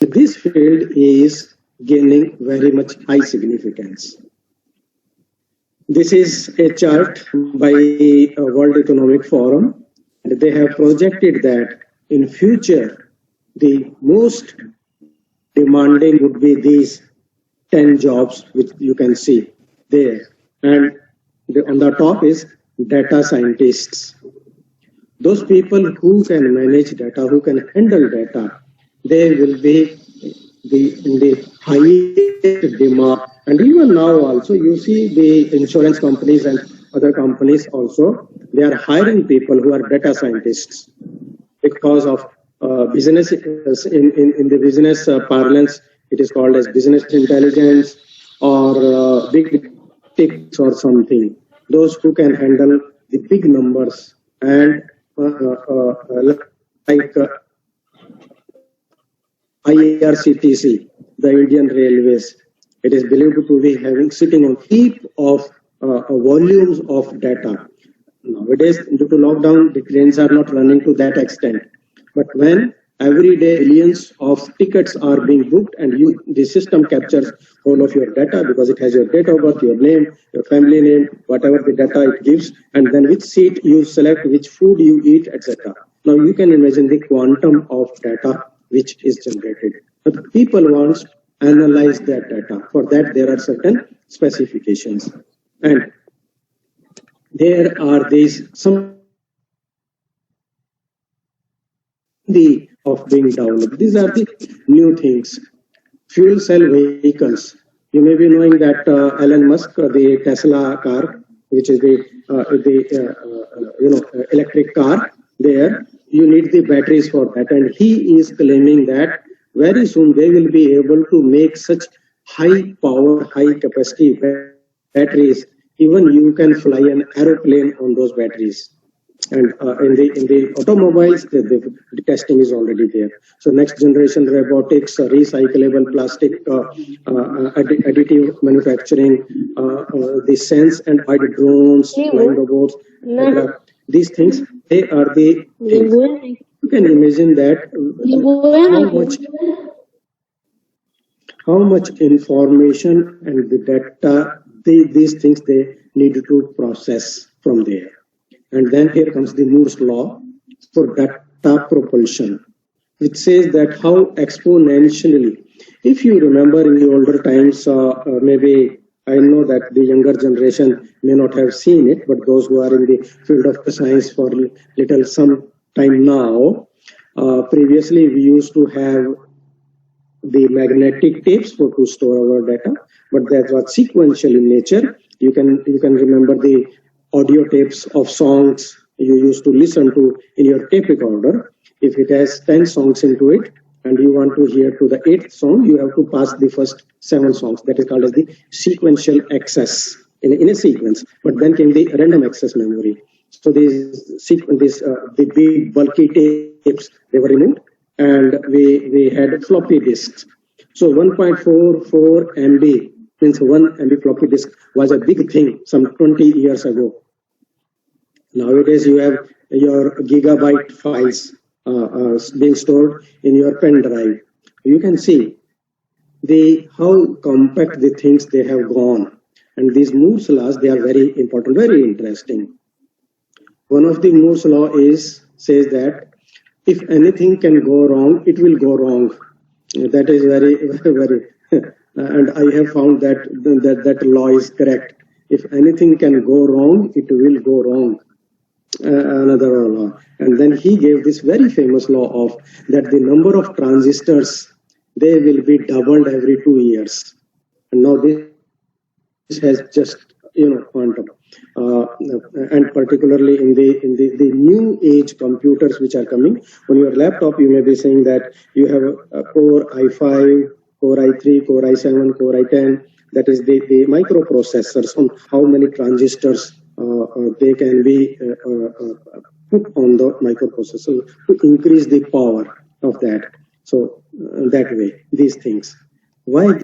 This field is gaining very much high significance. This is a chart by World Economic Forum. They have projected that in future, the most demanding would be these 10 jobs which you can see there. And on the top is data scientists. Those people who can manage data, who can handle data, they will be in the highest demand. And even now also, you see the insurance companies and other companies also, they are hiring people who are data scientists because of business, in the business parlance, it is called as business intelligence or big ticks or something. Those who can handle the big numbers and like IRCTC, the Indian Railways, it is believed to be having sitting on heap of volumes of data. Nowadays, due to lockdown, the trains are not running to that extent. But when every day millions of tickets are being booked and the system captures all of your data because it has your date of birth, your name, your family name, whatever the data it gives, and then which seat you select, which food you eat, etc. Now you can imagine the quantum of data which is generated. But people want to analyze that data. For that, there are certain specifications. And there are these some of being developed. These are the new things. Fuel cell vehicles. You may be knowing that Elon Musk, the Tesla car, which is the electric car, there you need the batteries for that, and he is claiming that very soon they will be able to make such high power, high capacity batteries. Even you can fly an aeroplane on those batteries. And in the automobiles, the testing is already there. So next generation robotics, recyclable plastic, additive manufacturing, the sense and guided drones, flying robots, these things, they are the things. You can imagine that how much information and the data, these things they need to process from there. And then here comes the Moore's law for data propulsion, which says that how exponentially, if you remember in the older times, maybe I know that the younger generation may not have seen it, but those who are in the field of science for little some time now, previously we used to have the magnetic tapes to store our data, but that was sequential in nature. You can remember the audio tapes of songs you used to listen to in your tape recorder. If it has 10 songs into it and you want to hear to the 8th song, you have to pass the first 7 songs. That is called as the sequential access in a sequence. But then came the random access memory. So the big bulky tapes, they were removed, and we had floppy disks. So 1.44 MB means 1 MB floppy disk was a big thing some 20 years ago. Nowadays, you have your gigabyte files being stored in your pen drive. You can see how compact the things they have gone. And these Moore's laws, they are very important, very interesting. One of the Moore's law says that if anything can go wrong, it will go wrong. That is very, very, and I have found that law is correct. If anything can go wrong, it will go wrong. Another law. And then he gave this very famous law of that the number of transistors, they will be doubled every 2 years. And now this has just quantum, and particularly in the new age computers which are coming. On your laptop, you may be saying that you have a Core i5, Core i3, Core i7, Core i10. That is the microprocessors on how many transistors they can be put on the microprocessor to increase the power of that. So that way, these things. Why